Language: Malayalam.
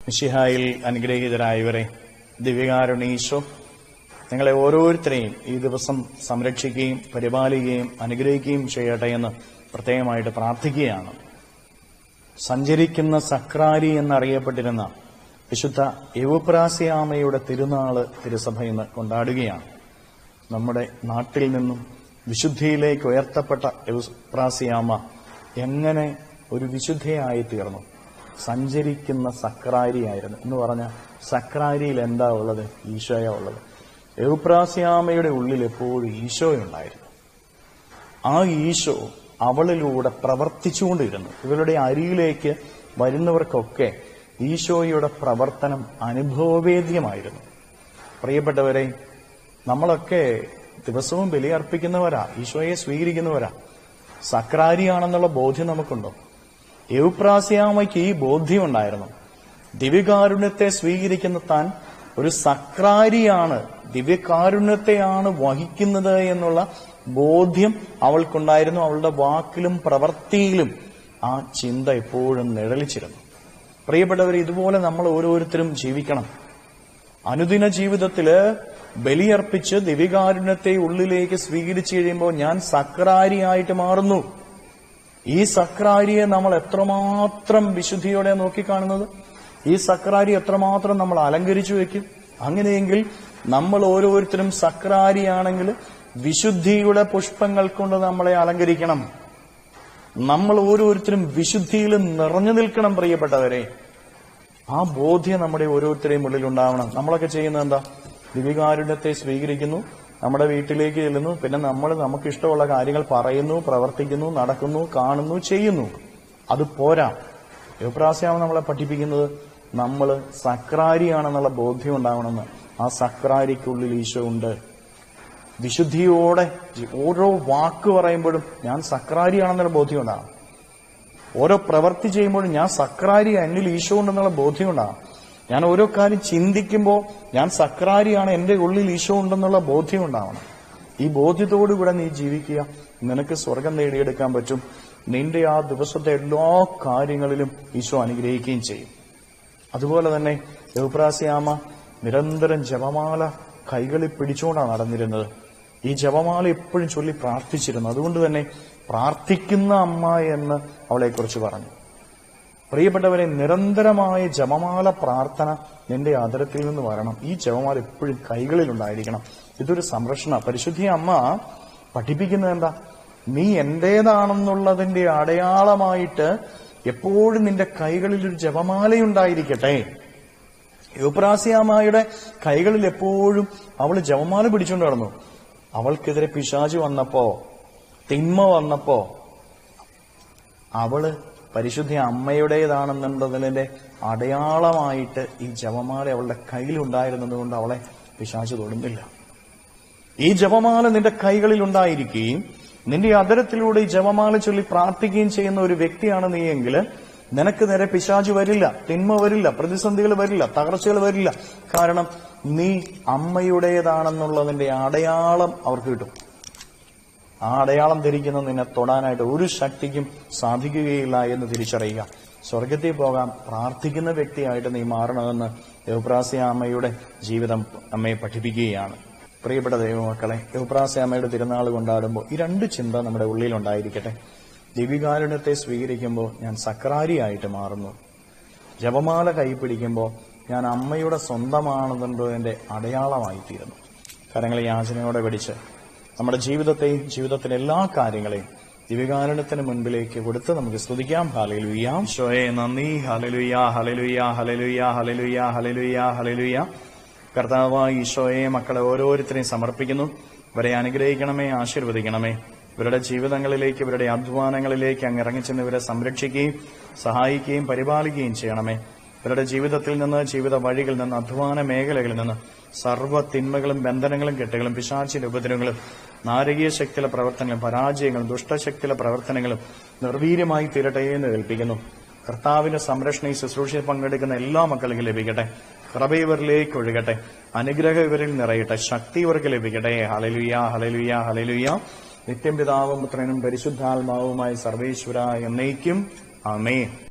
മിശിഹായിൽ അനുഗ്രഹീതരായവരെ, ദിവ്യകാരുണ്യ നിങ്ങളെ ഓരോരുത്തരെയും ഈ ദിവസം സംരക്ഷിക്കുകയും പരിപാലിക്കുകയും അനുഗ്രഹിക്കുകയും ചെയ്യട്ടെ എന്ന് പ്രത്യേകമായിട്ട് പ്രാർത്ഥിക്കുകയാണ്. സഞ്ചരിക്കുന്ന സക്രാരി എന്നറിയപ്പെട്ടിരുന്ന വിശുദ്ധ എവുപ്രാസ്യാമയുടെ തിരുനാള് തിരുസഭ ഇന്ന് കൊണ്ടാടുകയാണ്. നമ്മുടെ നാട്ടിൽ നിന്നും വിശുദ്ധിയിലേക്ക് ഉയർത്തപ്പെട്ട എവുപ്രാസ്യാമ എങ്ങനെ ഒരു വിശുദ്ധയായി തീർന്നു? സഞ്ചരിക്കുന്ന സക്രാരിയായിരുന്നു എന്ന് പറഞ്ഞാൽ സക്രാരിയിൽ എന്താ ഉള്ളത്? ഈശോയാ ഉള്ളത്. എവുപ്രാസ്യാമയുടെ ഉള്ളിൽ എപ്പോഴും ഈശോയുണ്ടായിരുന്നു. ആ ഈശോ അവളിലൂടെ പ്രവർത്തിച്ചുകൊണ്ടിരുന്നു. ഇവരുടെ അരിയിലേക്ക് വരുന്നവർക്കൊക്കെ ഈശോയുടെ പ്രവർത്തനം അനുഭവവേദ്യമായിരുന്നു. പ്രിയപ്പെട്ടവരെ, നമ്മളൊക്കെ ദിവസവും ബലിയർപ്പിക്കുന്നവരാ, ഈശോയെ സ്വീകരിക്കുന്നവരാ. സക്രാരിയാണെന്നുള്ള ബോധ്യം നമുക്കുണ്ടോ? എവുപ്രാസ്യാമയ്ക്ക് ഈ ബോധ്യം ഉണ്ടായിരുന്നു. ദിവ്യകാരുണ്യത്തെ സ്വീകരിക്കുന്ന താൻ ഒരു സക്രാരിയാണ്, ദിവ്യകാരുണ്യത്തെയാണ് വഹിക്കുന്നത് എന്നുള്ള ബോധ്യം അവൾക്കുണ്ടായിരുന്നു. അവളുടെ വാക്കിലും പ്രവൃത്തിയിലും ആ ചിന്ത എപ്പോഴും നിഴലിച്ചിരുന്നു. പ്രിയപ്പെട്ടവർ, ഇതുപോലെ നമ്മൾ ഓരോരുത്തരും ജീവിക്കണം. അനുദിന ജീവിതത്തില് ബലിയർപ്പിച്ച് ദിവ്യകാരുണ്യത്തെ ഉള്ളിലേക്ക് സ്വീകരിച്ചു കഴിയുമ്പോൾ ഞാൻ സക്രാരിയായിട്ട് മാറുന്നു. ഈ സക്രാരിയെ നമ്മൾ എത്രമാത്രം വിശുദ്ധിയോടെ നോക്കിക്കാണുന്നത്, ഈ സക്രാരി എത്രമാത്രം നമ്മൾ അലങ്കരിച്ചു വെക്കും. അങ്ങനെയെങ്കിൽ നമ്മൾ ഓരോരുത്തരും സക്രാരിയാണെങ്കിൽ വിശുദ്ധിയുടെ പുഷ്പങ്ങൾ കൊണ്ട് നമ്മളെ അലങ്കരിക്കണം. നമ്മൾ ഓരോരുത്തരും വിശുദ്ധിയിൽ നിറഞ്ഞു നിൽക്കണം. പ്രിയപ്പെട്ടവരെ, ആ ബോധ്യം നമ്മുടെ ഓരോരുത്തരെയും ഉള്ളിൽ ഉണ്ടാവണം. നമ്മളൊക്കെ ചെയ്യുന്നത് എന്താ? ദിവ്യകാരുണ്യത്തെ സ്വീകരിക്കുന്നു, നമ്മുടെ വീട്ടിലേക്ക് ചെല്ലുന്നു, പിന്നെ നമ്മൾ നമുക്കിഷ്ടമുള്ള കാര്യങ്ങൾ പറയുന്നു, പ്രവർത്തിക്കുന്നു, നടക്കുന്നു, കാണുന്നു, ചെയ്യുന്നു. അത് പോരാ. എവുപ്രാസ്യാമ നമ്മളെ പഠിപ്പിക്കുന്നത് നമ്മൾ സക്രാരിയാണെന്നുള്ള ബോധ്യം ഉണ്ടാവണമെന്ന്. ആ സക്രാരിക്കുള്ളിൽ ഈശോ ഉണ്ട്. വിശുദ്ധിയോടെ ഓരോ വാക്ക് പറയുമ്പോഴും ഞാൻ സക്രാരിയാണെന്നുള്ള ബോധ്യം ഉണ്ടാകും. ഓരോ പ്രവൃത്തി ചെയ്യുമ്പോഴും ഞാൻ സക്രാരി, എന്നിൽ ഈശോ ഉണ്ടെന്നുള്ള ബോധ്യം ഉണ്ടാകും. ഞാൻ ഓരോ കാര്യം ചിന്തിക്കുമ്പോൾ ഞാൻ സക്രാരിയാണ്, എന്റെ ഉള്ളിൽ ഈശോ ഉണ്ടെന്നുള്ള ബോധ്യം ഉണ്ടാവണം. ഈ ബോധ്യത്തോടുകൂടെ നീ ജീവിക്കുക, നിനക്ക് സ്വർഗം നേടിയെടുക്കാൻ പറ്റും. നിന്റെ ആ ദിവസത്തെ എല്ലാ കാര്യങ്ങളിലും ഈശോ അനുഗ്രഹിക്കുകയും ചെയ്യും. അതുപോലെ തന്നെ എവുപ്രാസ്യാമ നിരന്തരം ജപമാല കൈകളിൽ പിടിച്ചുകൊണ്ടാണ് നടന്നിരുന്നത്. ഈ ജപമാല എപ്പോഴും ചൊല്ലി പ്രാർത്ഥിച്ചിരുന്നു. അതുകൊണ്ട് തന്നെ പ്രാർത്ഥിക്കുന്ന അമ്മ എന്ന് അവളെക്കുറിച്ച് പറഞ്ഞു. പ്രിയപ്പെട്ടവരെ, നിരന്തരമായ ജപമാല പ്രാർത്ഥന നിന്റെ ആദരത്തിൽ നിന്ന് വരണം. ഈ ജപമാല എപ്പോഴും കൈകളിലുണ്ടായിരിക്കണം. ഇതൊരു സംരക്ഷണ. പരിശുദ്ധി അമ്മ പഠിപ്പിക്കുന്നത് എന്താ? നീ എന്റേതാണെന്നുള്ളതിന്റെ അടയാളമായിട്ട് എപ്പോഴും നിന്റെ കൈകളിൽ ഒരു ജപമാലയുണ്ടായിരിക്കട്ടെ. എവുപ്രാസ്യാമയുടെ കൈകളിൽ എപ്പോഴും അവൾ ജപമാല പിടിച്ചുകൊണ്ട് നടന്നു. അവൾക്കെതിരെ പിശാച് വന്നപ്പോ, തിന്മ വന്നപ്പോ, അവള് പരിശുദ്ധ അമ്മയുടേതാണെന്നുള്ളതിന്റെ അടയാളമായിട്ട് ഈ ജപമാല അവളുടെ കയ്യിലുണ്ടായിരുന്നത് കൊണ്ട് അവളെ പിശാച് തൊടുന്നില്ല. ഈ ജപമാല നിന്റെ കൈകളിൽ ഉണ്ടായിരിക്കുകയും നിന്റെ അധരത്തിലൂടെ ഈ ജപമാല ചൊല്ലി പ്രാർത്ഥിക്കുകയും ചെയ്യുന്ന ഒരു വ്യക്തിയാണ് നീയെങ്കിൽ നിനക്ക് നേരെ പിശാച് വരില്ല, തിന്മ വരില്ല, പ്രതിസന്ധികൾ വരില്ല, തകർച്ചകൾ വരില്ല. കാരണം നീ അമ്മയുടേതാണെന്നുള്ളതിന്റെ അടയാളം അവർക്ക് കിട്ടും. ആ അടയാളം ധരിക്കുന്ന നിന്നെ തൊടാനായിട്ട് ഒരു ശക്തിക്കും സാധിക്കുകയില്ല എന്ന് തിരിച്ചറിയുക. സ്വർഗത്തിൽ പോകാൻ പ്രാർത്ഥിക്കുന്ന വ്യക്തിയായിട്ട് നീ മാറണമെന്ന് എവുപ്രാസ്യാമയുടെ ജീവിതം നമ്മെ പഠിപ്പിക്കുകയാണ്. പ്രിയപ്പെട്ട ദൈവമക്കളെ, എവുപ്രാസ്യാമയുടെ തിരുനാൾ കൊണ്ടാടുമ്പോൾ ഈ രണ്ട് ചിന്ത നമ്മുടെ ഉള്ളിലുണ്ടായിരിക്കട്ടെ. ദിവ്യകാരുണ്യത്തെ സ്വീകരിക്കുമ്പോൾ ഞാൻ സക്രാരിയായിട്ട് മാറുന്നു. ജപമാല കൈ പിടിക്കുമ്പോൾ ഞാൻ അമ്മയുടെ സ്വന്തമാണെന്നതിന്റെ അടയാളമായി തീരുന്നു. കരങ്ങളെ യാചനയോടെ പിടിച്ച് നമ്മുടെ ജീവിതത്തെയും ജീവിതത്തിലെ എല്ലാ കാര്യങ്ങളെയും ദിവ്യകാരുണ്യത്തിന് മുൻപിലേക്ക് കൊടുത്ത് നമുക്ക് സ്തുതിക്കാം. ഹല്ലേലൂയ. ഈശോയെ നന്ദി. Hallelujah, hallelujah, hallelujah, hallelujah, hallelujah, hallelujah. കർത്താവായ ഈശോയെ മക്കളെ ഓരോരുത്തരെയും സമർപ്പിക്കുന്നു. ഇവരെ അനുഗ്രഹിക്കണമേ, ആശീർവദിക്കണമേ. ഇവരുടെ ജീവിതങ്ങളിലേക്ക്, ഇവരുടെ അധ്വാനങ്ങളിലേക്ക് അങ്ങ് ഇറങ്ങിച്ചെന്ന് ഇവരെ സംരക്ഷിക്കുകയും സഹായിക്കുകയും പരിപാലിക്കുകയും ചെയ്യണമേ. ഇവരുടെ ജീവിതത്തിൽ നിന്ന്, ജീവിത വഴികളിൽ നിന്ന്, അധ്വാന മേഖലകളിൽ നിന്ന് സർവ്വ തിന്മകളും ബന്ധനങ്ങളും കെട്ടുകളും പിശാചിന്റെ ഉപദ്രവങ്ങളും നാരകീയ ശക്തിയിലെ പ്രവർത്തനങ്ങളും പരാജയങ്ങളും ദുഷ്ടശക്തിയിലെ പ്രവർത്തനങ്ങളും നിർവീര്യമായി തീരട്ടെ എന്ന് കൽപ്പിക്കുന്നു. കർത്താവിന്റെ സംരക്ഷണ ഈ ശുശ്രൂഷയിൽ പങ്കെടുക്കുന്ന എല്ലാ മക്കൾക്കും ലഭിക്കട്ടെ. കൃപ ഇവരിലേക്ക് ഒഴുകട്ടെ. അനുഗ്രഹം ഇവരിൽ നിറയട്ടെ. ശക്തി ഇവർക്ക് ലഭിക്കട്ടെ. Hallelujah, hallelujah, hallelujah. നിത്യം പിതാവും പുത്രനും പരിശുദ്ധാത്മാവുമായി സർവേശ്വര എന്നേക്കും ആമേൻ.